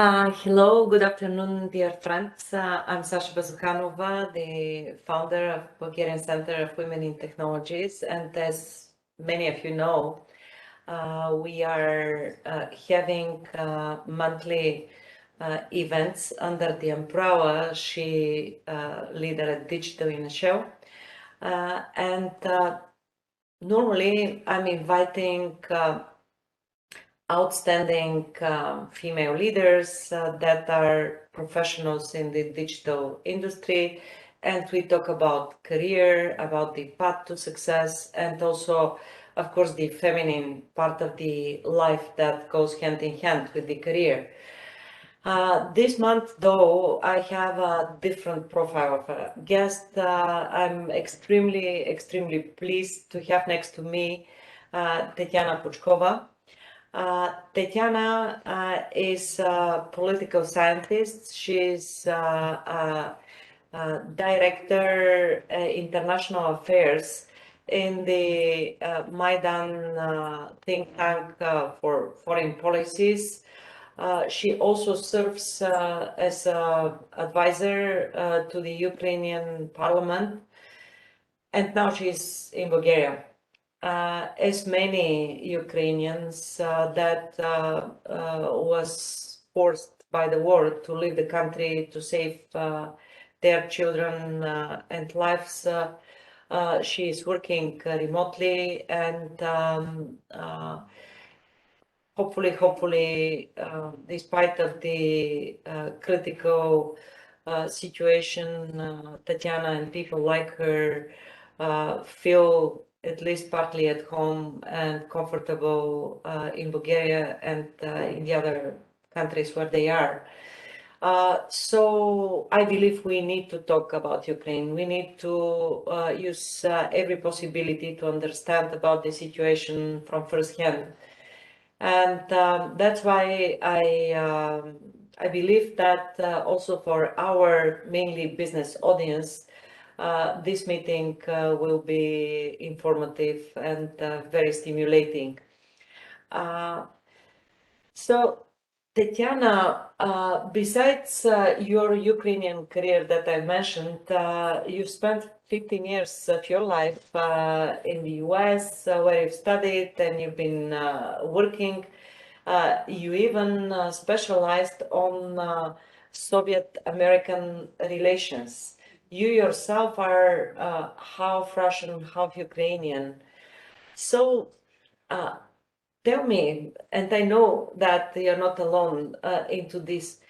Hello, good afternoon, dear friends. I'm Sasha Bazukhanova, the founder of Bulgarian Center of Women in Technologies. And as many of you know, we are having monthly events under the umbrella SHEleader at Digital in a Show. Normally I'm inviting outstanding female leaders that are professionals in the digital industry, and we talk about career, about the path to success, and also, of course, the feminine part of the life that goes hand in hand with the career. This month, though, I have a different profile of a guest. I'm extremely pleased to have next to me Tetyana Puchkova. Tatyana is a political scientist. She's director international affairs in the Maidan think tank for foreign policies. She also serves as an advisor to the Ukrainian parliament, and now she's in Bulgaria. As many Ukrainians that was forced by the war to leave the country to save their children and lives, she is working remotely, and hopefully, despite of the critical situation, Tatyana and people like her feel at least partly at home and comfortable in Bulgaria and in the other countries where they are. So I believe we need to talk about Ukraine. We need to use every possibility to understand about the situation from first hand. And that's why I believe that also for our mainly business audience, this meeting will be informative and very stimulating. So, Tatyana, besides your Ukrainian career that I mentioned, you spent 15 years of your life in the US, where you've studied and you've been working. You even specialized on Soviet-American relations. You yourself are half Russian, half Ukrainian. So tell me, and I know that you're not alone into this,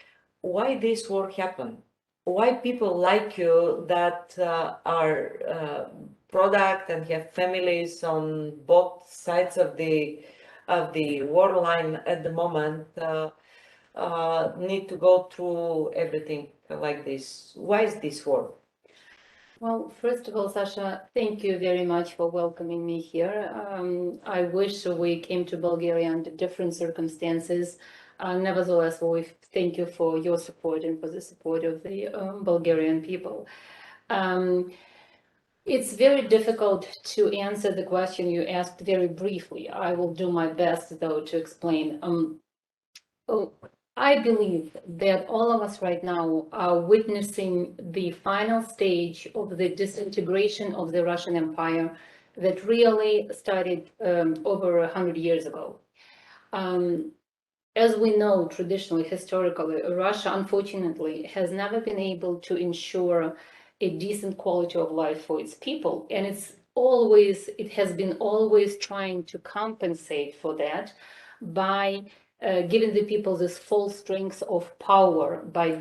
why this war happened? Why people like you that are product and have families on both sides of the war line at the moment need to go through everything like this? Why is this war? Well, first of all, Sasha, thank you very much for welcoming me here. I wish we came to Bulgaria under different circumstances. Nevertheless, we thank you for your support and for the support of the Bulgarian people. It's very difficult to answer the question you asked very briefly. I will do my best, though, to explain. I believe that all of us right now are witnessing the final stage of the disintegration of the Russian Empire that really started over 100 years ago. As we know, traditionally, historically, Russia, unfortunately, has never been able to ensure a decent quality of life for its people. And it has been always trying to compensate for that by giving the people this full strength of power by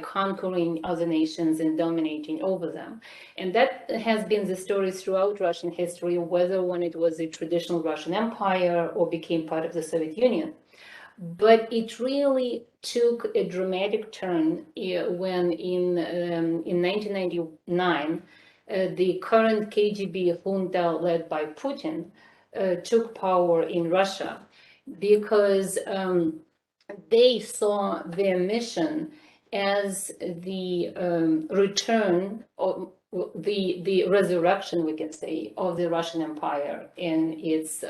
conquering other nations and dominating over them. And that has been the story throughout Russian history, whether when it was a traditional Russian Empire or became part of the Soviet Union. But it really took a dramatic turn when in 1999, the current KGB junta led by Putin took power in Russia, because they saw their mission as the return of the resurrection, we can say, of the Russian Empire and its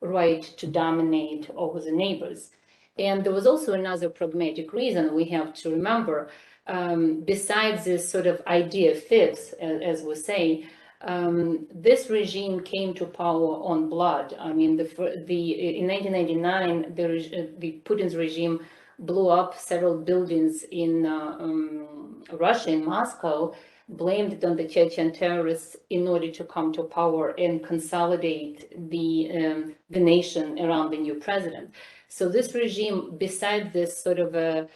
right to dominate over the neighbors. And there was also another pragmatic reason we have to remember. Besides this sort of idea fix, as we say, this regime came to power on blood. I mean, in 1999, the Putin's regime blew up several buildings in Russia, in Moscow, blamed it on the Chechen terrorists in order to come to power and consolidate the nation around the new president. So this regime, besides this sort of a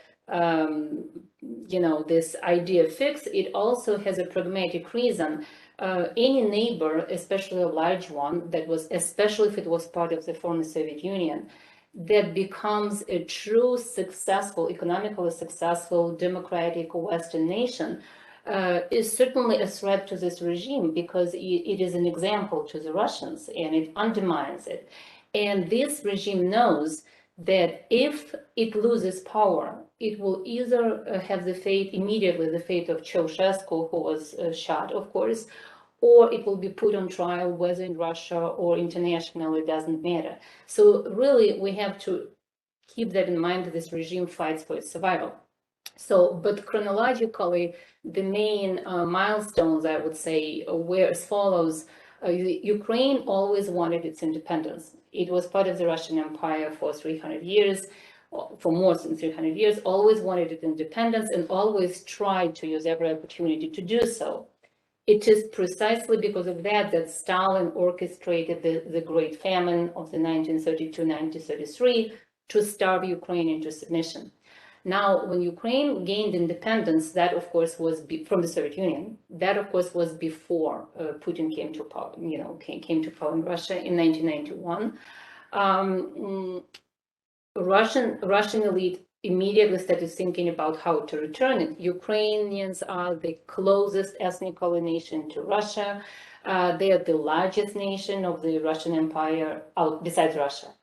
this idea fix, it also has a pragmatic reason. Any neighbor, especially a large one, that was, especially if it was part of the former Soviet Union, that becomes a true successful, economically successful, democratic Western nation, is certainly a threat to this regime, because it is an example to the Russians and it undermines it. And this regime knows that if it loses power, it will either have immediately the fate of Ceausescu, who was shot, of course, or it will be put on trial, whether in Russia or internationally, it doesn't matter. So really, we have to keep that in mind, that this regime fights for its survival. So, but chronologically, the main milestones, I would say, were as follows. Ukraine always wanted its independence. It was part of the Russian Empire for 300 years, for more than 300 years, always wanted its independence and always tried to use every opportunity to do so. It is precisely because of that that Stalin orchestrated the Great Famine of the 1932-1933 to starve Ukraine into submission. Now, when Ukraine gained independence, that of course was from the Soviet Union. That of course was before Putin came to power. Came to power in Russia in 1991. Russian elite immediately started thinking about how to return it. Ukrainians are the closest ethnic nation to Russia. They are the largest nation of the Russian Empire, besides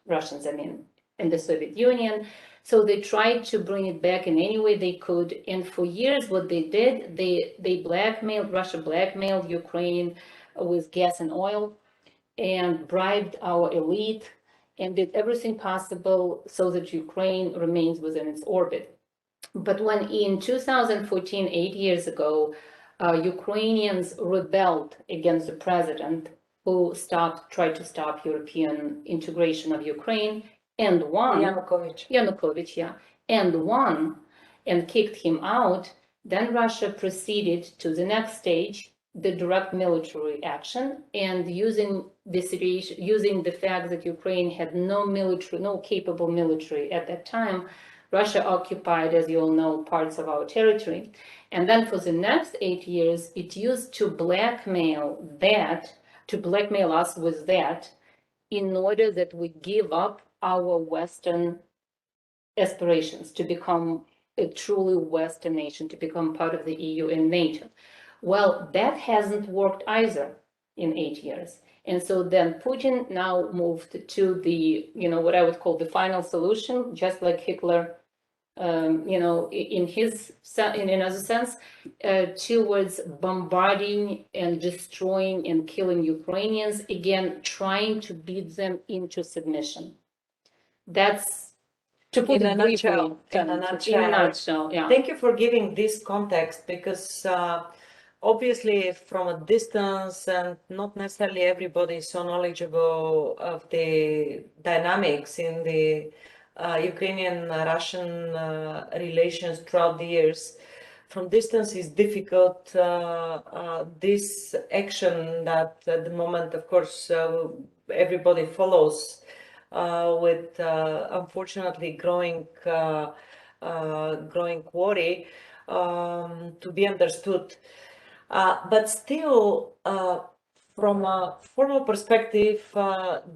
Russians, I mean, in the Soviet Union. So they tried to bring it back in any way they could. And for years, what they did, Russia blackmailed Ukraine with gas and oil and bribed our elite and did everything possible so that Ukraine remains within its orbit. But when in 2014, 8 years ago, Ukrainians rebelled against the president who tried to stop European integration of Ukraine, and won. Yanukovych, yeah, and won and kicked him out, then Russia proceeded to the next stage, the direct military action, and using the situation, using the fact that Ukraine had no capable military at that time, Russia occupied, as you all know, parts of our territory. And then for the next 8 years, it used to blackmail us with that, in order that we give up our Western aspirations to become a truly Western nation, to become part of the EU and NATO. Well, that hasn't worked either in 8 years. And so then Putin now moved to the, what I would call the final solution, just like Hitler, in another sense, towards bombarding and destroying and killing Ukrainians, again, trying to beat them into submission. That's to put it briefly. In a nutshell, yeah. Thank you for giving this context, because obviously from a distance and not necessarily everybody is so knowledgeable of the dynamics in the Ukrainian-Russian relations throughout the years. From distance is difficult. This action that at the moment, of course, everybody follows with unfortunately growing worry to be understood. But still, from a formal perspective,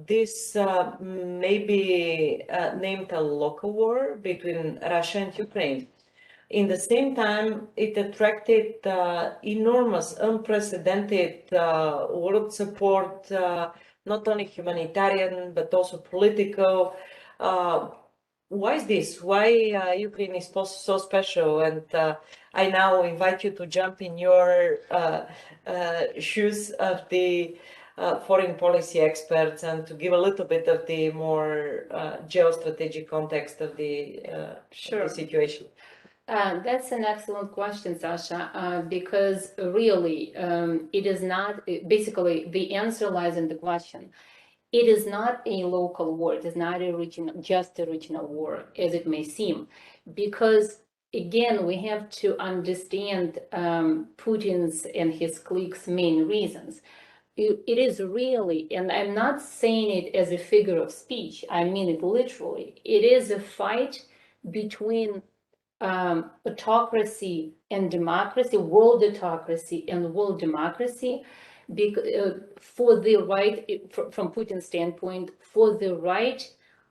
this may be named a local war between Russia and Ukraine. In the same time, it attracted enormous, unprecedented world support, not only humanitarian, but also political. Why is this? Why Ukraine is so special? And I now invite you to jump in your shoes of the foreign policy experts and to give a little bit of the more geostrategic context of the situation? That's an excellent question, Sasha, because really it is not, basically the answer lies in the question. It is not a local war, it is not just a regional war, as it may seem, because again, we have to understand Putin's and his clique's main reasons. It is really, and I'm not saying it as a figure of speech, I mean it literally, it is a fight between autocracy and democracy, world autocracy and world democracy, for the right, from Putin's standpoint, for the right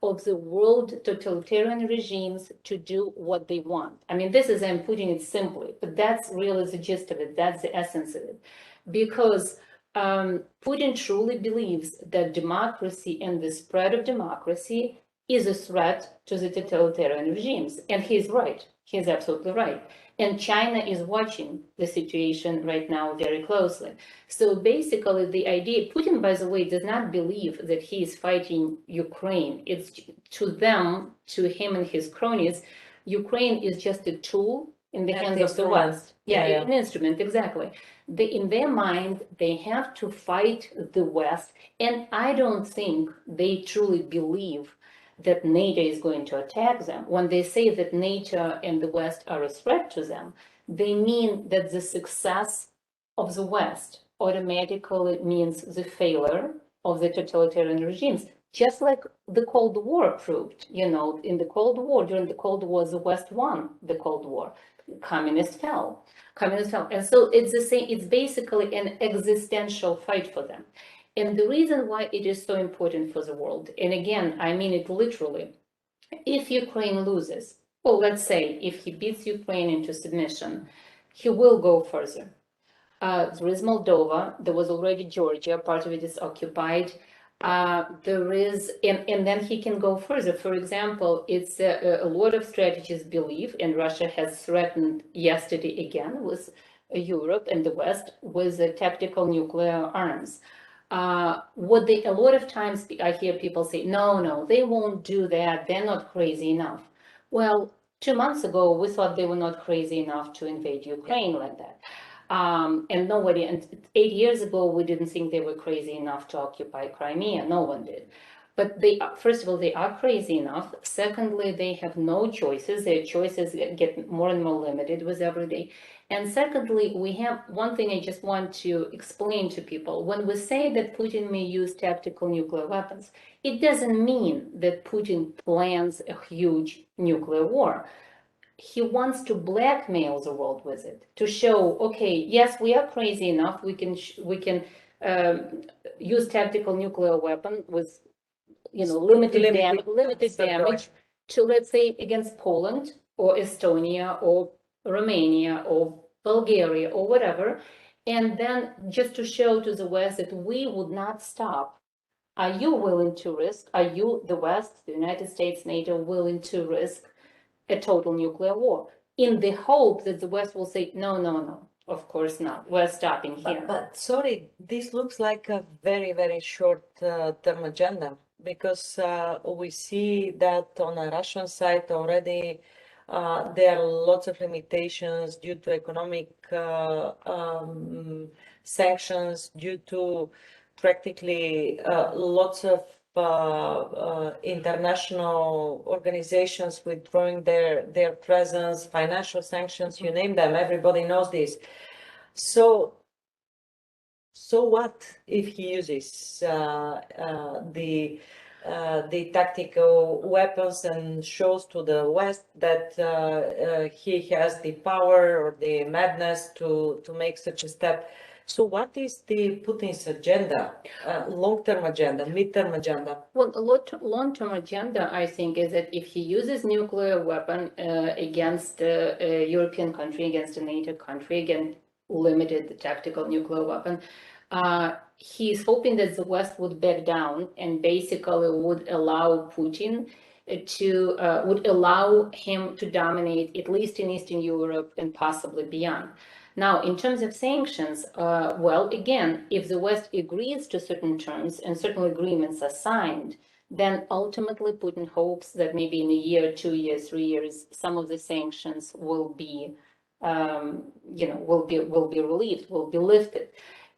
of the world totalitarian regimes to do what they want. I mean, this is, I'm putting it simply, but that's really the gist of it, that's the essence of it. Because Putin truly believes that democracy and the spread of democracy is a threat to the totalitarian regimes. And he's right. He's absolutely right. And China is watching the situation right now very closely. So basically the idea, Putin, by the way, does not believe that he is fighting Ukraine. It's to them, to him and his cronies, Ukraine is just a tool in the hands of the West. Yeah, an instrument, exactly. In their mind, they have to fight the West. And I don't think they truly believe that NATO is going to attack them. When they say that NATO and the West are a threat to them, they mean that the success of the West automatically means the failure of the totalitarian regimes, just like the Cold War proved. You know, in the Cold War, during the Cold War, the West won the Cold War. Communists fell. And so it's the same, it's basically an existential fight for them. And the reason why it is so important for the world, and again, I mean it literally, if Ukraine loses, well, let's say if he beats Ukraine into submission, he will go further. There is Moldova, there was already Georgia, part of it is occupied. There is, and then he can go further. For example, it's a lot of strategists believe, and Russia has threatened yesterday again with Europe and the West with tactical nuclear arms. A lot of times I hear people say, no, they won't do that. They're not crazy enough. Well, 2 months ago, we thought they were not crazy enough to invade Ukraine like that. And 8 years ago, we didn't think they were crazy enough to occupy Crimea. No one did. But first of all, they are crazy enough. Secondly, they have no choices. Their choices get more and more limited with every day. And secondly, we have one thing I just want to explain to people. When we say that Putin may use tactical nuclear weapons, it doesn't mean that Putin plans a huge nuclear war. He wants to blackmail the world with it, to show, okay, yes, we are crazy enough. We can use tactical nuclear weapon with, limited damage to, let's say, against Poland or Estonia or Romania or Bulgaria or whatever, and then just to show to the West that we would not stop. Are you willing to risk? Are you, the West, the United States, NATO, willing to risk a total nuclear war? In the hope that the West will say, no, of course not. We're stopping here. But sorry, this looks like a very, very short-term agenda, because we see that on the Russian side already there are lots of limitations due to economic sanctions, due to practically lots of international organizations withdrawing their presence, financial sanctions, you name them, everybody knows this. So what if he uses the tactical weapons and shows to the West that he has the power or the madness to make such a step? So what is the Putin's agenda, long-term agenda, mid-term agenda? Well, a long-term agenda, I think, is that if he uses nuclear weapon against a European country, against a NATO country, again, limited tactical nuclear weapon, he's hoping that the West would back down and basically would allow Putin would allow him to dominate at least in Eastern Europe and possibly beyond. Now, in terms of sanctions, well, again, if the West agrees to certain terms and certain agreements are signed, then ultimately Putin hopes that maybe in a year, 2 years, 3 years, some of the sanctions will be, will be relieved, will be lifted.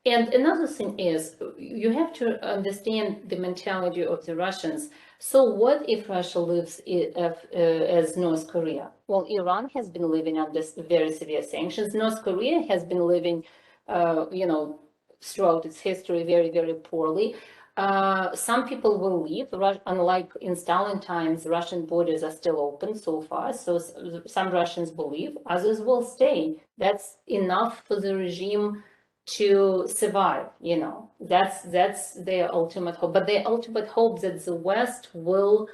And another thing is, you have to understand the mentality of the Russians. So what if Russia lives as North Korea? Well, Iran has been living under very severe sanctions. North Korea has been living, throughout its history very, very poorly. Some people will leave. Unlike in Stalin times, Russian borders are still open so far. So some Russians will leave, others will stay. That's enough for the regime to survive. That's their ultimate hope. But their ultimate hope that the West will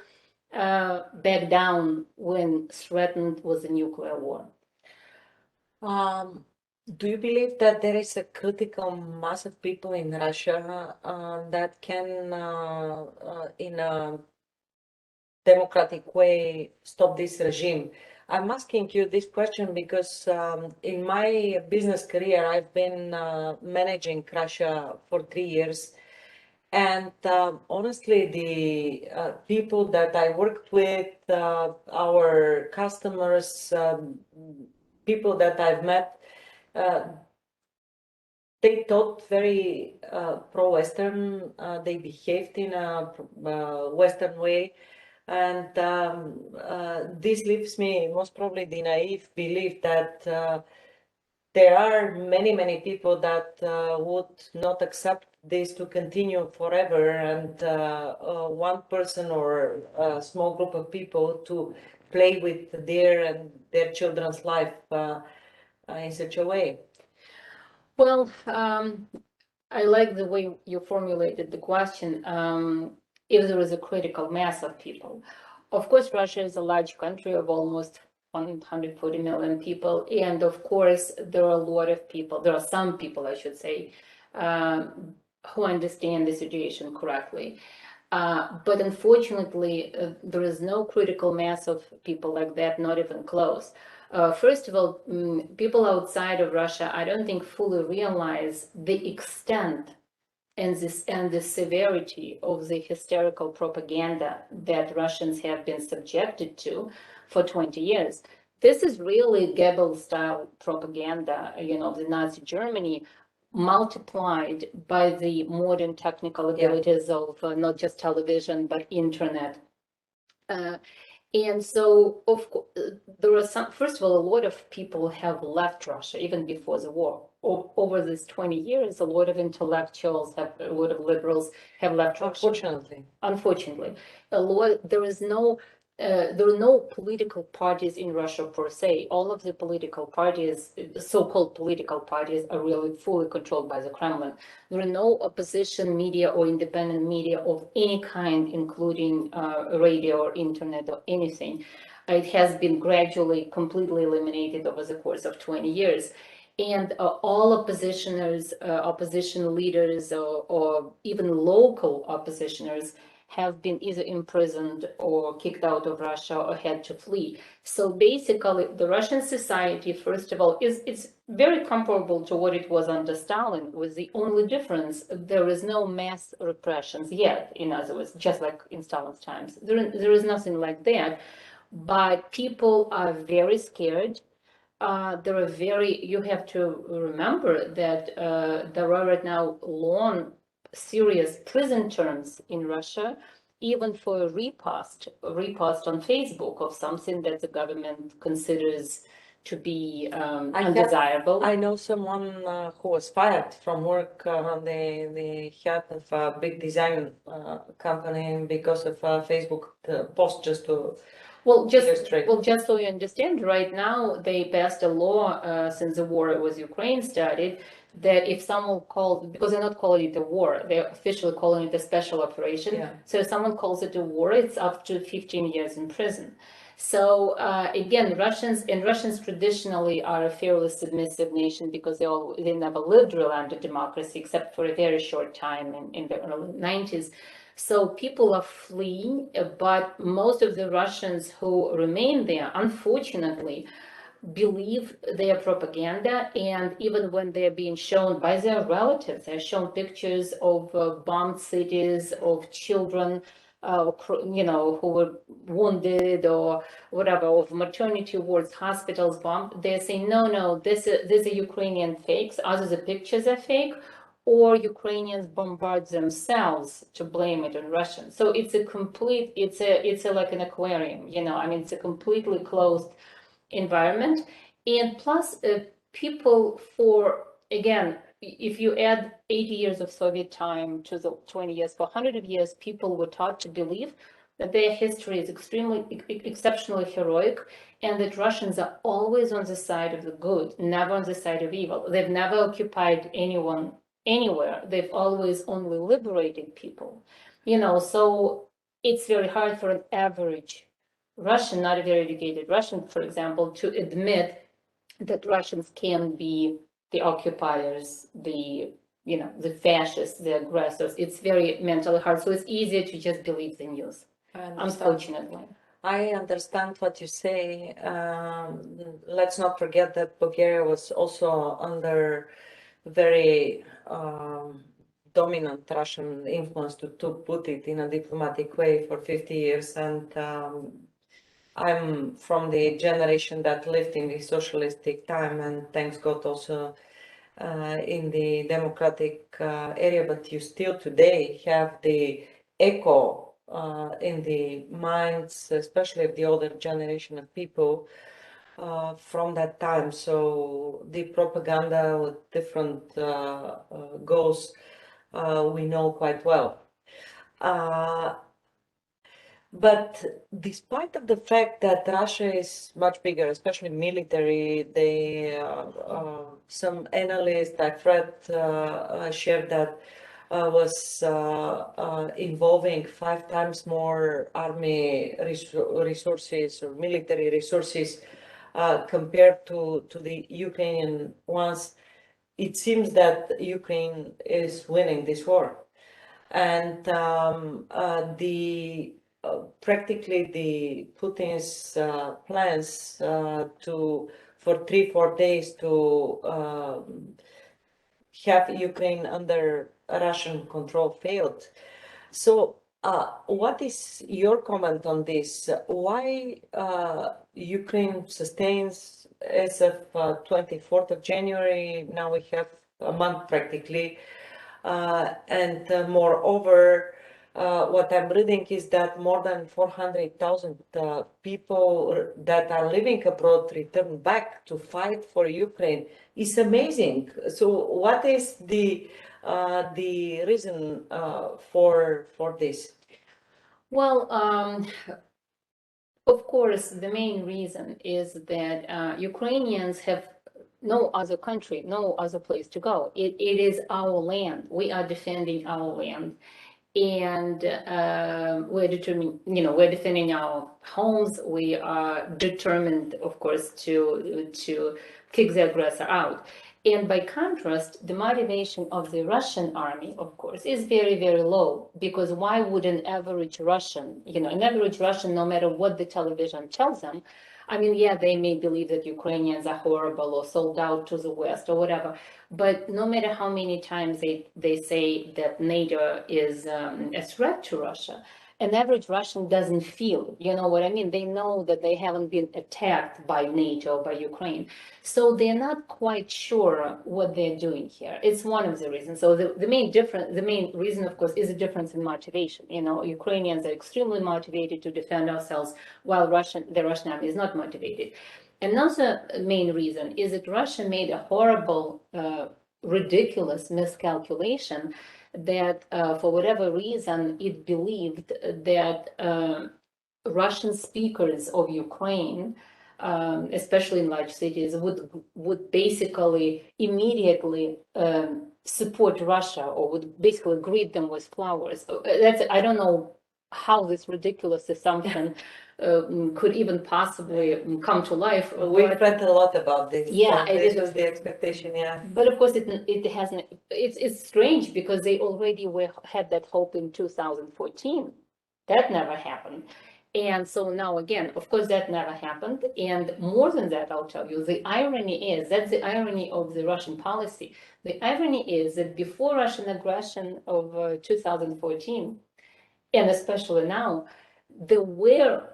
back down when threatened with a nuclear war. Do you believe that there is a critical mass of people in Russia that can, in a democratic way, stop this regime? I'm asking you this question because in my business career, I've been managing Russia for 3 years. And honestly, the people that I worked with, our customers, people that I've met, they thought very pro-Western. They behaved in a Western way. And this leaves me most probably the naive belief that there are many, many people that would not accept this to continue forever, and one person or a small group of people to play with their and their children's life in such a way. Well, I like the way you formulated the question. If there is a critical mass of people, of course, Russia is a large country of almost 140 million people, and of course, there are a lot of people. There are some people, I should say, who understand the situation correctly. But unfortunately, there is no critical mass of people like that, not even close. First of all, people outside of Russia, I don't think fully realize the extent and the severity of the hysterical propaganda that Russians have been subjected to for 20 years. This is really Goebbels-style propaganda, the Nazi Germany, multiplied by the modern technical abilities of not just television, but internet. And so, of course, there are some, first of all, a lot of people have left Russia even before the war. Over these 20 years, a lot of intellectuals, a lot of liberals have left Russia. Unfortunately, there are no political parties in Russia per se. All of the political parties, so-called political parties, are really fully controlled by the Kremlin. There are no opposition media or independent media of any kind, including radio or internet or anything. It has been gradually, completely eliminated over the course of 20 years. And all oppositioners, opposition leaders, or even local oppositioners have been either imprisoned or kicked out of Russia or had to flee. So basically, the Russian society, first of all, it's very comparable to what it was under Stalin, with the only difference, there is no mass repressions yet, in other words, just like in Stalin's times. There is nothing like that, but people are very scared. You have to remember that there are right now long, serious prison terms in Russia, even for a repost on Facebook of something that the government considers to be undesirable. I know someone who was fired from work, the head of a big design company, because of Facebook post, just to just so you understand, right now they passed a law since the war with Ukraine started, that if someone called, because they're not calling it a war, they're officially calling it a special operation. Yeah. So if someone calls it a war, it's up to 15 years in prison. So again, Russians traditionally are a fairly submissive nation because they never lived really under democracy except for a very short time in the early 90s. So people are fleeing, but most of the Russians who remain there, unfortunately, believe their propaganda, and even when they're being shown by their relatives, they're shown pictures of bombed cities, of children, who were wounded or whatever, of maternity wards, hospitals bombed. They're saying, no, these are Ukrainian fakes. Either the pictures are fake, or Ukrainians bombard themselves to blame it on Russians. So it's a complete, it's like an aquarium, I mean, it's a completely closed environment. And plus, people again, if you add 80 years of Soviet time to the 20 years, for 100 years, people were taught to believe that their history is exceptionally heroic, and that Russians are always on the side of the good, never on the side of evil. They've never occupied anyone anywhere. They've always only liberated people. So it's very hard for an average Russian, not a very educated Russian, for example, to admit that Russians can be the occupiers, the fascists, the aggressors. It's very mentally hard. So it's easier to just believe the news, unfortunately. I understand what you say. Let's not forget that Bulgaria was also under very dominant Russian influence, to put it in a diplomatic way, for 50 years. And I'm from the generation that lived in the socialistic time, and thanks God also in the democratic area. But you still today have the echo in the minds, especially of the older generation of people from that time. So the propaganda with different goals we know quite well. But despite of the fact that Russia is much bigger, especially military, some analysts I've read shared that was involving 5 times more army resources or military resources compared to the Ukrainian ones. It seems that Ukraine is winning this war, and practically the Putin's plans for 3-4 days to have Ukraine under Russian control failed. So what is your comment on this? Why Ukraine sustains as of 24th of January, now we have a month practically, and moreover, what I'm reading is that more than 400,000 people that are living abroad return back to fight for Ukraine. It's amazing. So what is the reason for this? Well, of course, the main reason is that Ukrainians have no other country, no other place to go. It is our land. We are defending our land. And we're determined, we're defending our homes. We are determined, of course, to kick the aggressor out. And by contrast, the motivation of the Russian army, of course, is very, very low, because why would an average Russian, no matter what the television tells them, I mean, yeah, they may believe that Ukrainians are horrible or sold out to the West or whatever, but no matter how many times they say that NATO is a threat to Russia, an average Russian doesn't feel, you know what I mean? They know that they haven't been attacked by NATO, by Ukraine. So they're not quite sure what they're doing here. It's one of the reasons. So the main reason, of course, is a difference in motivation. Ukrainians are extremely motivated to defend ourselves, while the Russian army is not motivated. Another main reason is that Russia made a horrible, ridiculous miscalculation that for whatever reason it believed that Russian speakers of Ukraine, especially in large cities, would basically immediately support Russia, or would basically greet them with flowers. I don't know how this ridiculous assumption could even possibly come to life. We've read a lot about this. Yeah, this was the expectation. Yeah, but of course it hasn't. It's strange, because they already had that hope in 2014. That never happened. And so now again, of course, that never happened. And more than that, I'll tell you, the irony is, that's the irony of the Russian policy. The irony is that before Russian aggression of 2014, and especially now, there were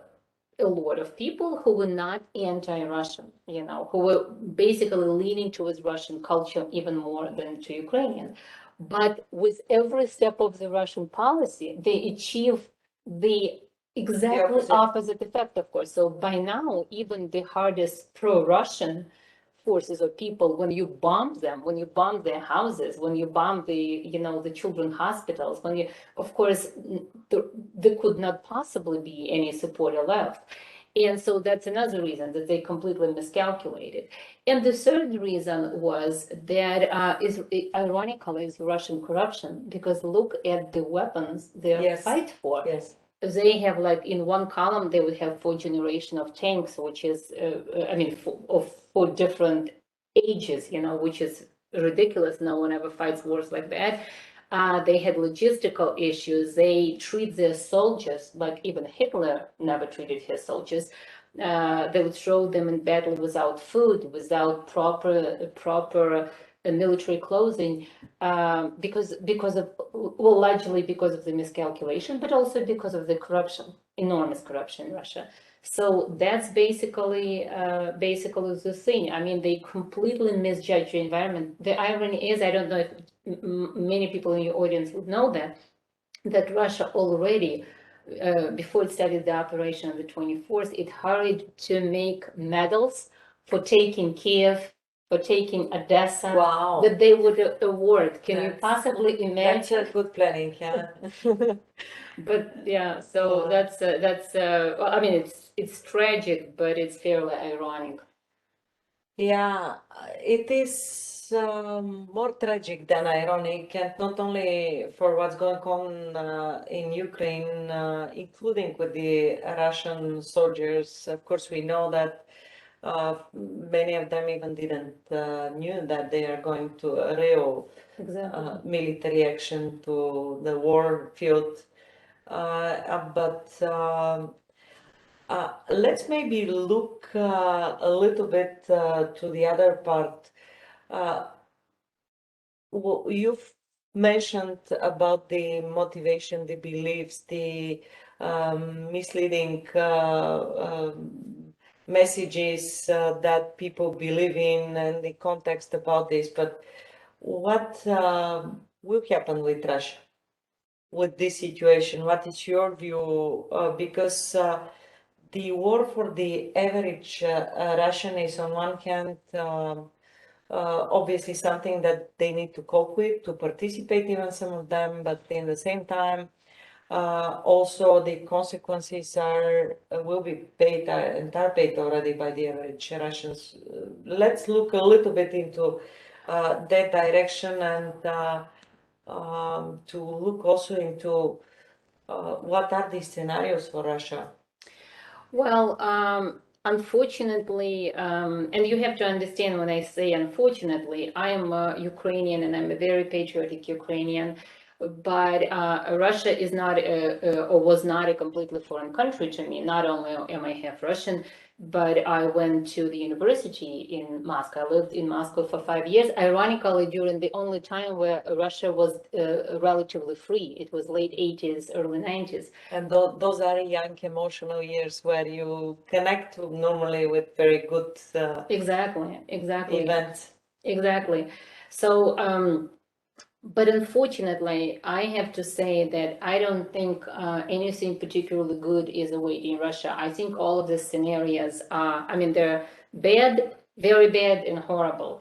a lot of people who were not anti-Russian, who were basically leaning towards Russian culture even more than to Ukrainian. But with every step of the Russian policy, they achieve the exactly opposite effect, of course. So by now, even the hardest pro-Russian forces or people, when you bomb them, when you bomb their houses, when you bomb the children hospitals, of course, there could not possibly be any supporter left. And so that's another reason that they completely miscalculated. And the third reason was that ironically is Russian corruption, because look at the weapons they fight for. Yes. They have, like, in one column, they would have 4 generations of tanks, which is, of 4 different ages, which is ridiculous. No one ever fights wars like that. They had logistical issues. They treat their soldiers like even Hitler never treated his soldiers. They would throw them in battle without food, without proper military clothing, because of, well, largely because of the miscalculation, but also because of the corruption, enormous corruption in Russia. So that's basically the thing. I mean, they completely misjudge the environment. The irony is, I don't know if many people in your audience would know that Russia already, before it started the operation on the 24th, it hurried to make medals for taking Kyiv, for taking Odessa. Wow. That they would award. Can you possibly imagine? That's a good planning, yeah. But yeah, so Wow. that's well, I mean, it's tragic, but it's fairly ironic. Yeah, it is more tragic than ironic, and not only for what's going on in Ukraine, including with the Russian soldiers. Of course, we know that many of them even didn't knew that they are going to a real Exactly. military action to the war field. But let's maybe look a little bit to the other part. You've mentioned about the motivation, the beliefs, the misleading messages that people believe in, and the context about this. But what will happen with Russia, with this situation? What is your view? Because the war for the average Russian is on one hand obviously something that they need to cope with, to participate, even some of them, but in the same time, also the consequences will be paid and are paid already by the average Russians. Let's look a little bit into that direction, and to look also into what are the scenarios for Russia. Well, unfortunately, and you have to understand when I say unfortunately, I am a Ukrainian and I'm a very patriotic Ukrainian, but Russia is not or was not a completely foreign country to me. Not only am I half Russian, but I went to the university in Moscow. I lived in Moscow for 5 years, ironically, during the only time where Russia was relatively free. It was late 80s, early 90s. And those are young, emotional years where you connect normally with very good Exactly. events. Exactly. So, but unfortunately, I have to say that I don't think anything particularly good is awaiting Russia. I think all of the scenarios are, I mean, they're bad, very bad, and horrible.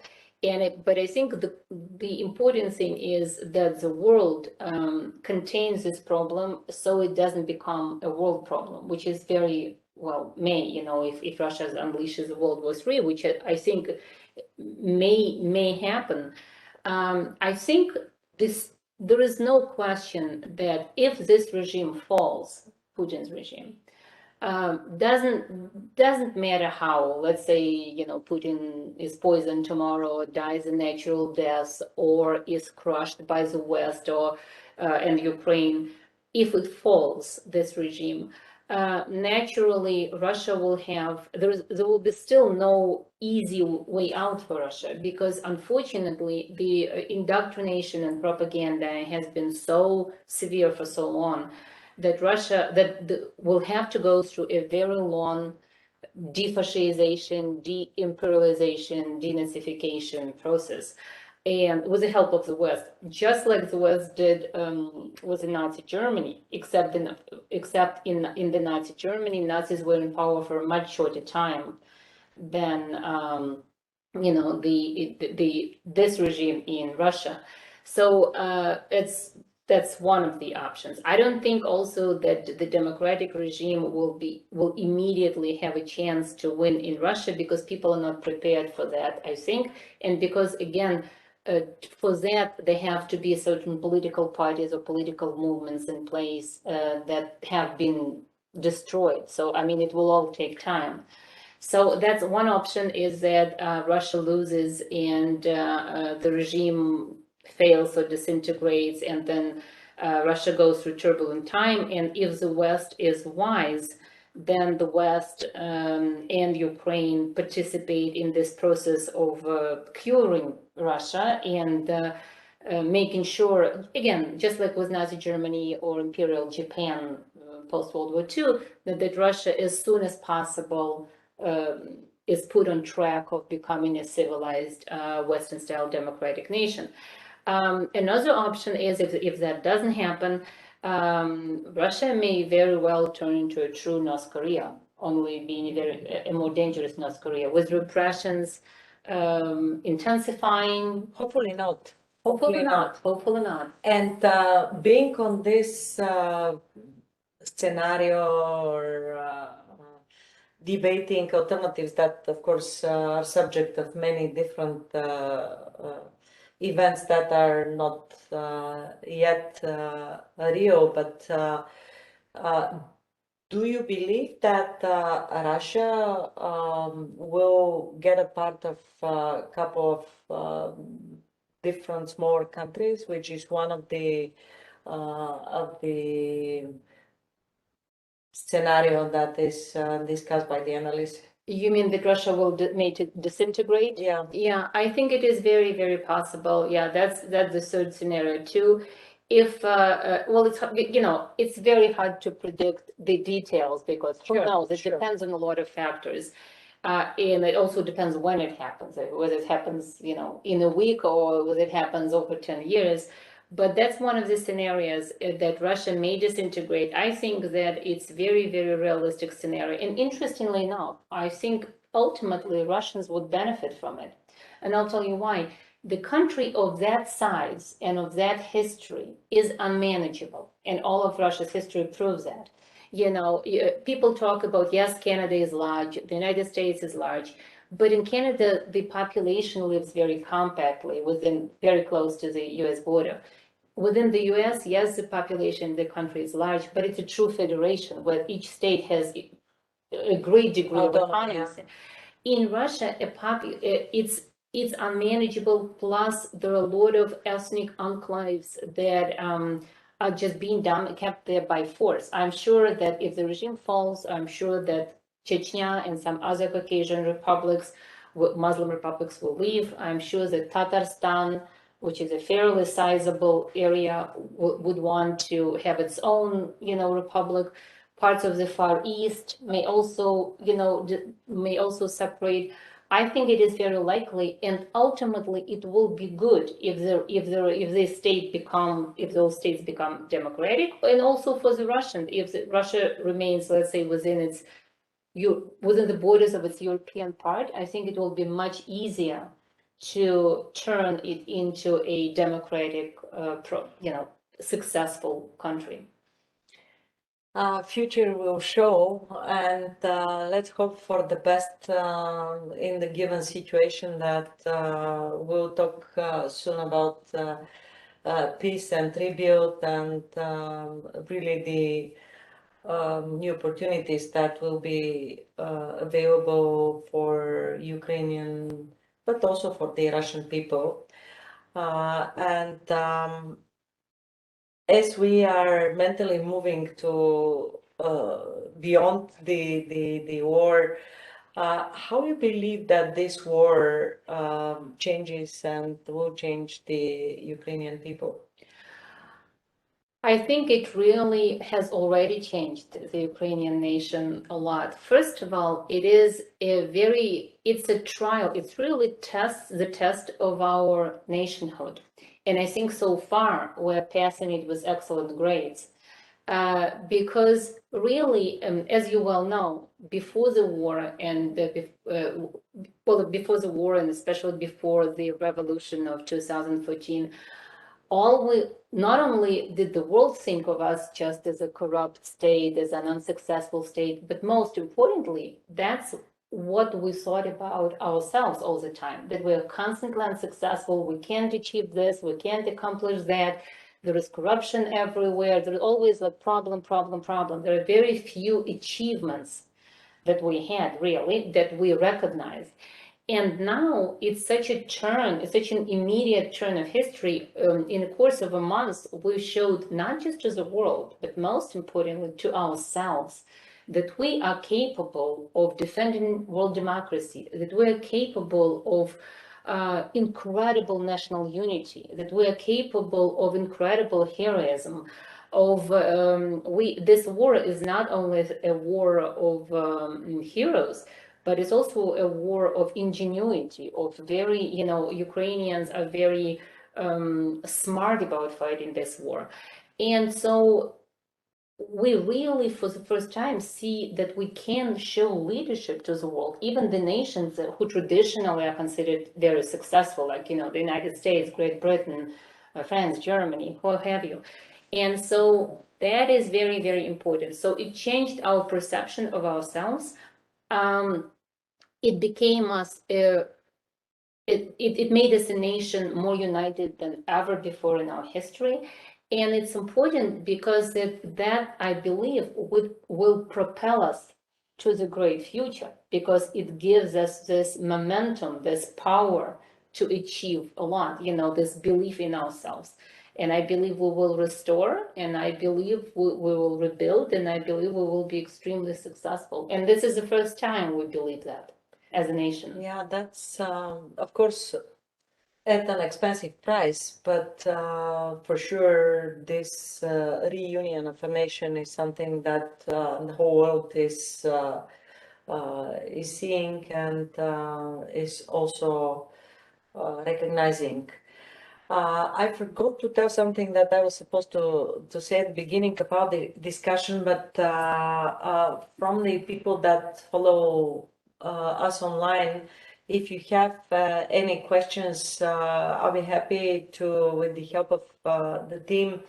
But I think the important thing is that the world contains this problem, so it doesn't become a world problem, which is very, well, if Russia unleashes World War III, which I think may happen. I think there is no question that if this regime falls, Putin's regime, doesn't matter how, let's say, Putin is poisoned tomorrow, or dies a natural death, or is crushed by the West or and Ukraine. If it falls, this regime, naturally Russia will have, there will be still no easy way out for Russia, because unfortunately the indoctrination and propaganda has been so severe for so long that Russia will have to go through a very long defascization, de-imperialization, denazification process, and with the help of the West, just like the West did with the Nazi Germany, except in the Nazi Germany, Nazis were in power for a much shorter time than this regime in Russia. So that's one of the options. I don't think also that the democratic regime will immediately have a chance to win in Russia, because people are not prepared for that, I think, and because again, for that there have to be certain political parties or political movements in place that have been destroyed. So I mean, it will all take time. So that's one option, is that Russia loses and the regime fails or disintegrates, and then Russia goes through turbulent time. And if the West is wise, then the West and Ukraine participate in this process of curing Russia and making sure, again, just like with Nazi Germany or Imperial Japan post-World War II, that Russia, as soon as possible, is put on track of becoming a civilized Western-style democratic nation. Another option is, if that doesn't happen, Russia may very well turn into a true North Korea, only being a more dangerous North Korea, with repressions intensifying. Hopefully not. Hopefully not. Hopefully not. And being on this scenario or debating alternatives that, of course, are subject of many different events that are not yet real, but do you believe that Russia will get a part of a couple of different smaller countries, which is one of the scenario that is discussed by the analysts? You mean that Russia will make it disintegrate? Yeah. Yeah, I think it is very, very possible. Yeah, that's the third scenario too. If well, it's very hard to predict the details, because who knows? It depends on a lot of factors, and it also depends when it happens. Whether it happens, in a week, or whether it happens over 10 years. But that's one of the scenarios that Russia may disintegrate. I think that it's very, very realistic scenario. And interestingly enough, I think ultimately Russians would benefit from it. And I'll tell you why. The country of that size and of that history is unmanageable. And all of Russia's history proves that. People talk about, yes, Canada is large, the United States is large. But in Canada, the population lives very compactly very close to the US border. Within the US, yes, the population in the country is large, but it's a true federation where each state has a great degree of autonomy. Yeah. In Russia, it's unmanageable. Plus, there are a lot of ethnic enclaves that are just being kept there by force. I'm sure that if the regime falls, I'm sure that Chechnya and some other Caucasian republics, Muslim republics, will leave. I'm sure that Tatarstan, which is a fairly sizable area, would want to have its own, republic. Parts of the Far East may also, separate. I think it is very likely, and ultimately it will be good if those states become democratic, and also for the Russian, if Russia remains, let's say, within the borders of its European part. I think it will be much easier to turn it into a democratic, successful country. Future will show, and let's hope for the best in the given situation. That we'll talk soon about peace and rebuild, and really the new opportunities that will be available for Ukrainian, but also for the Russian people. And as we are mentally moving to beyond the war. How you believe that this war changes and will change the Ukrainian people? I think it really has already changed the Ukrainian nation a lot. First of all, it's a trial. It really tests the test of our nationhood. And I think so far we're passing it with excellent grades. Because really, as you well know, before the war and before the war and especially before the revolution of 2014, not only did the world think of us just as a corrupt state, as an unsuccessful state, but most importantly, that's what we thought about ourselves all the time, that we're constantly unsuccessful, we can't achieve this, we can't accomplish that, there is corruption everywhere, there's always a problem. There are very few achievements that we had, really, that we recognize. And now it's such a turn, it's such an immediate turn of history. In the course of a month, we showed not just to the world, but most importantly to ourselves, that we are capable of defending world democracy, that we are capable of incredible national unity, that we are capable of incredible heroism, this war is not only a war of heroes, but it's also a war of ingenuity, of very, Ukrainians are very smart about fighting this war. And so we really, for the first time, see that we can show leadership to the world, even the nations who traditionally are considered very successful, like, the United States, Great Britain, France, Germany, what have you. And so that is very, very important. So it changed our perception of ourselves. It became us, it made us a nation more united than ever before in our history. And it's important because that I believe will propel us to the great future, because it gives us this momentum, this power to achieve a lot, this belief in ourselves. And I believe we will restore, and I believe we will rebuild, and I believe we will be extremely successful. And this is the first time we believe that as a nation. Yeah, that's of course at an expensive price, but for sure this reunion of a nation is something that the whole world is seeing and is also recognizing. I forgot to tell something that I was supposed to say at the beginning about the discussion, but from the people that follow us online, if you have any questions, I'll be happy to, with the help of the team,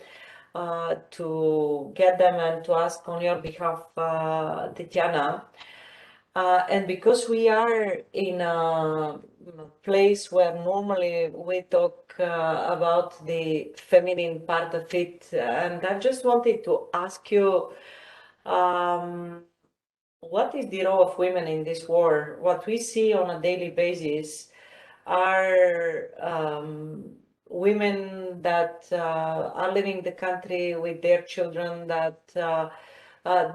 to get them and to ask on your behalf, Tetyana. And because we are in a place where normally we talk about the feminine part of it, and I just wanted to ask you, what is the role of women in this war? What we see on a daily basis are women that are leaving the country with their children, that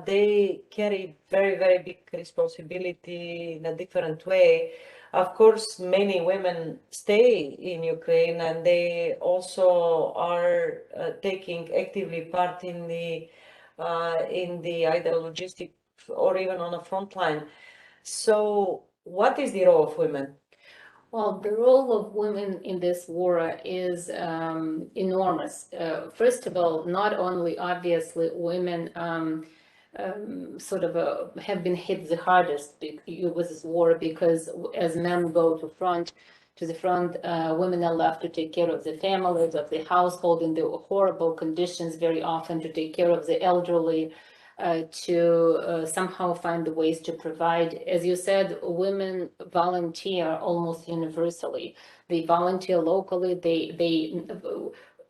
they carry very, very big responsibility in a different way. Of course, many women stay in Ukraine, and they also are taking actively part in the either logistic or even on a front line. So what is the role of women? Well, the role of women in this war is enormous. First of all, not only obviously women sort of have been hit the hardest with this war, because as men go to the front, women are left to take care of the families, of the household in the horrible conditions, very often to take care of the elderly, to somehow find the ways to provide. As you said, women volunteer almost universally. They volunteer locally.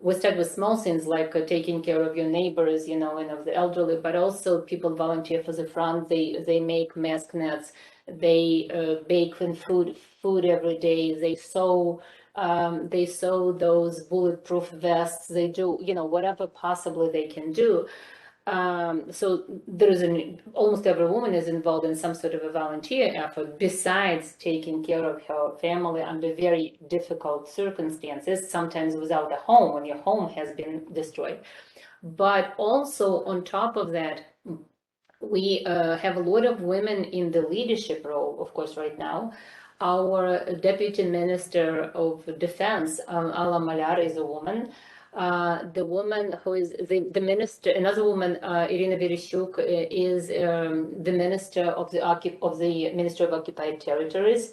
We start with small things like taking care of your neighbors, and of the elderly, but also people volunteer for the front. They make mask nets. They bake food every day. They sew those bulletproof vests. They do, whatever possibly they can do. So there is almost every woman is involved in some sort of a volunteer effort besides taking care of her family under very difficult circumstances, sometimes without a home, when your home has been destroyed. But also on top of that, we have a lot of women in the leadership role, of course, right now. Our Deputy Minister of Defense, Alla Malar, is a woman. The woman who is the minister, another woman, Irina Vereshchuk, is the minister of the Ministry of Occupied Territories.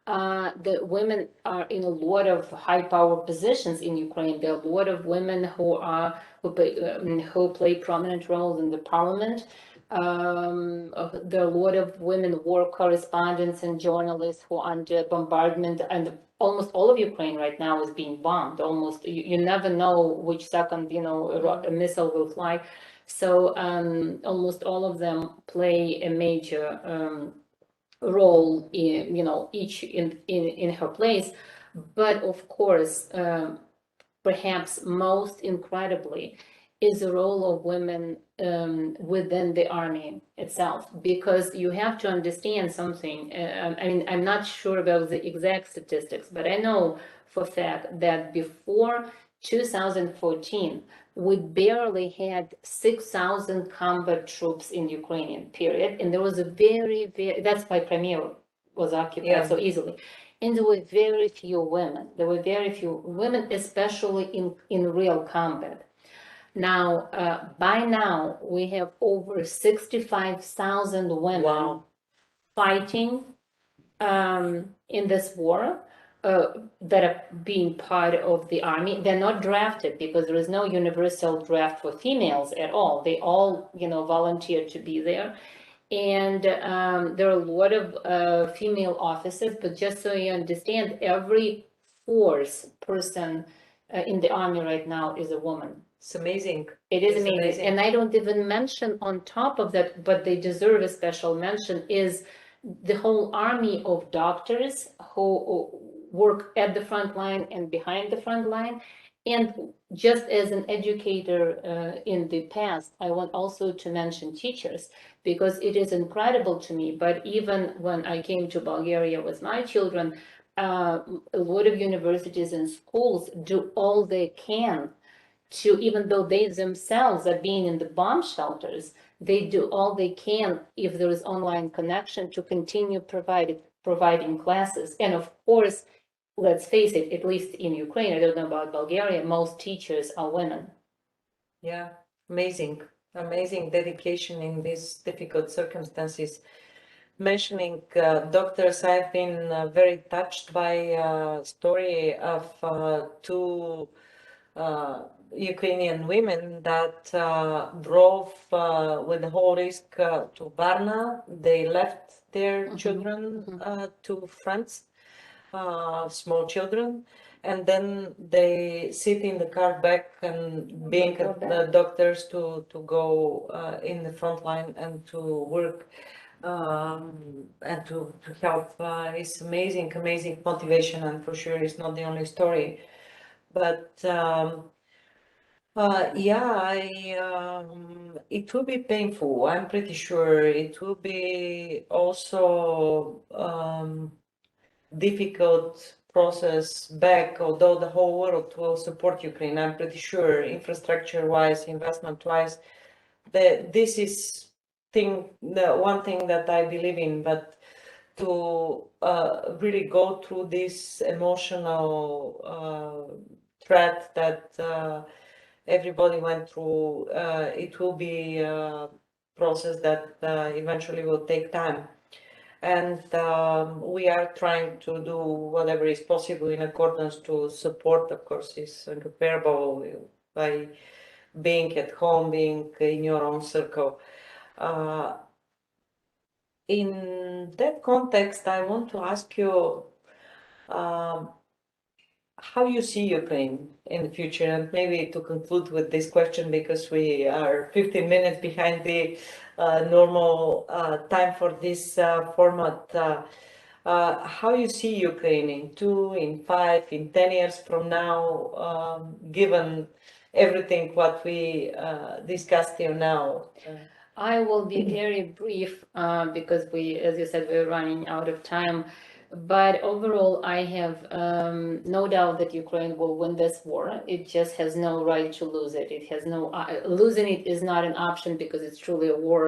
The women are in a lot of high power positions in Ukraine. There are a lot of women who play prominent roles in the parliament. There are a lot of women war correspondents and journalists who are under bombardment, and almost all of Ukraine right now is being bombed. Almost, you never know which second, a missile will fly. So almost all of them play a major role in, each in her place. But of course, perhaps most incredibly, is the role of women within the army itself, because you have to understand something. I mean, I'm not sure about the exact statistics, but I know for a fact that before 2014, we barely had 6,000 combat troops in Ukrainian period, and there was a very, that's why Crimea was occupied so easily. And there were very few women. There were very few women, especially in real combat. Now, by now, we have over 65,000 women fighting in this war that are being part of the army. They're not drafted because there is no universal draft for females at all. They all, volunteer to be there. And there are a lot of female officers, but just so you understand, every fourth person in the army right now is a woman. It's amazing. It is amazing. And I don't even mention on top of that, but they deserve a special mention, is the whole army of doctors who work at the front line and behind the front line. And just as an educator in the past, I want also to mention teachers, because it is incredible to me. But even when I came to Bulgaria with my children, a lot of universities and schools do all they can to, even though they themselves are being in the bomb shelters, they do all they can, if there is online connection, to continue providing classes. And of course, let's face it, at least in Ukraine, I don't know about Bulgaria, most teachers are women. Yeah, amazing, amazing dedication in these difficult circumstances. Mentioning doctors, I've been very touched by a story of two Ukrainian women that drove with the whole risk to Varna. They left their children to France, small children, and then they sit in the car back and being the doctors to go in the front line and to work and to help. It's amazing motivation, and for sure it's not the only story. But yeah, it will be painful. I'm pretty sure it will be also difficult process back, although the whole world will support Ukraine. I'm pretty sure, infrastructure-wise, investment-wise, that this is the one thing that I believe in. But to really go through this emotional threat that everybody went through, it will be a process that eventually will take time. And we are trying to do whatever is possible in accordance to support. Of course, is incomparable by being at home, being in your own circle. In that context, I want to ask you how you see Ukraine in the future, and maybe to conclude with this question, because we are 15 minutes behind the normal time for this format. How you see Ukraine in 2, in 5, in 10 years from now, given everything what we discussed here now. I will be very brief because we, as you said, we're running out of time. But overall, I have no doubt that Ukraine will win this war. It just has no right to lose it. It has no losing it is not an option because it's truly a war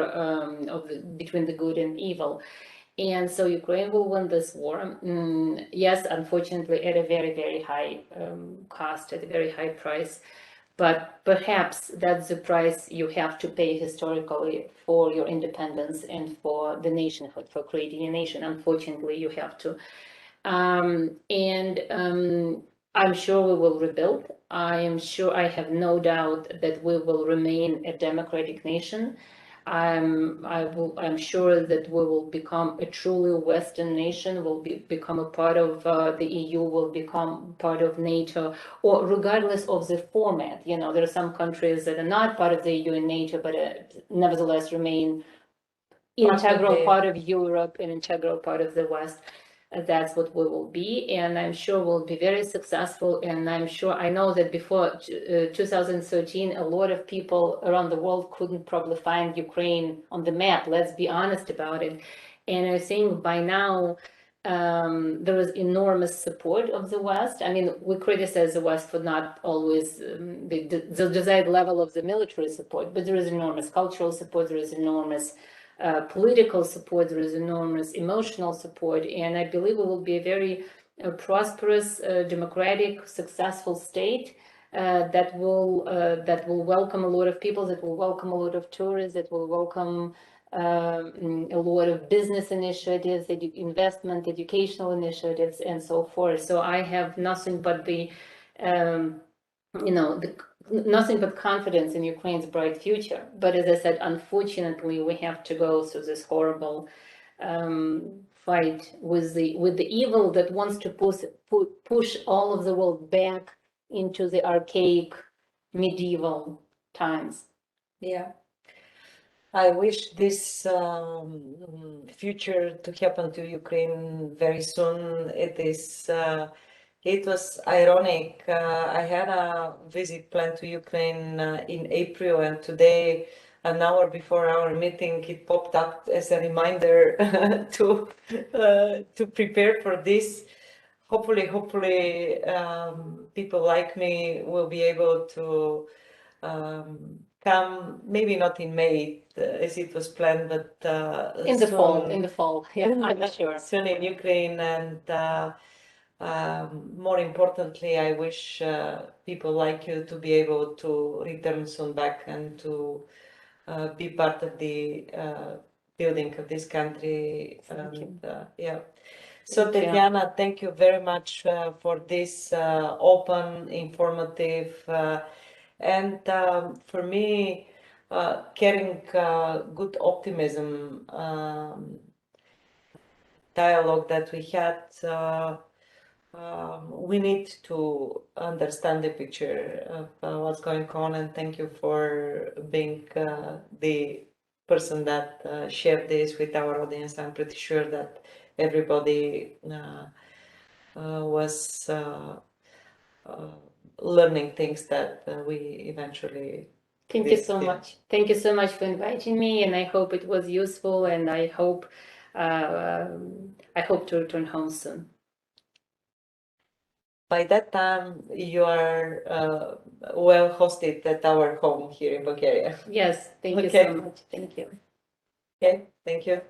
between the good and evil. And so Ukraine will win this war. Yes, unfortunately, at a very, very high cost, at a very high price. But perhaps that's the price you have to pay historically for your independence and for the nationhood, for creating a nation. Unfortunately, you have to. I'm sure we will rebuild. I am sure, I have no doubt that we will remain a democratic nation. I'm sure that we will become a truly Western nation, will become a part of the EU, will become part of NATO, or regardless of the format. You know, there are some countries that are not part of the EU and NATO, but nevertheless remain integral part of Europe, an integral part of the West. That's what we will be, and I'm sure we'll be very successful. And I know that before 2013, a lot of people around the world couldn't probably find Ukraine on the map. Let's be honest about it. And I think by now there is enormous support of the West. I mean, we criticize the West for not always the desired level of the military support, but there is enormous cultural support. There is enormous political support, there is enormous emotional support, and I believe it will be a very prosperous, democratic, successful state that will welcome a lot of people, that will welcome a lot of tourists, that will welcome a lot of business initiatives, investment, educational initiatives, and so forth. So I have nothing but nothing but confidence in Ukraine's bright future. But as I said, unfortunately, we have to go through this horrible fight with the evil that wants to push all of the world back into the archaic medieval times. Yeah. I wish this future to happen to Ukraine very soon. It was ironic. I had a visit planned to Ukraine in April, and today, an hour before our meeting, it popped up as a reminder to prepare for this. Hopefully, people like me will be able to come, maybe not in May as it was planned, but in the fall, yeah, I'm sure. Soon in Ukraine, and more importantly, I wish people like you to be able to return soon back and to be part of the building of this country. Yeah. So Tatyana, thank you very much for this open, informative, and for me, carrying good optimism dialogue that we had. We need to understand the picture of what's going on, and thank you for being the person that shared this with our audience. I'm pretty sure that everybody was learning things that we eventually. Thank you so much. Thank you so much for inviting me, and I hope it was useful, and I hope to return home soon. By that time, you are well hosted at our home here in Bulgaria. Yes, thank you so much. Thank you. Okay, thank you.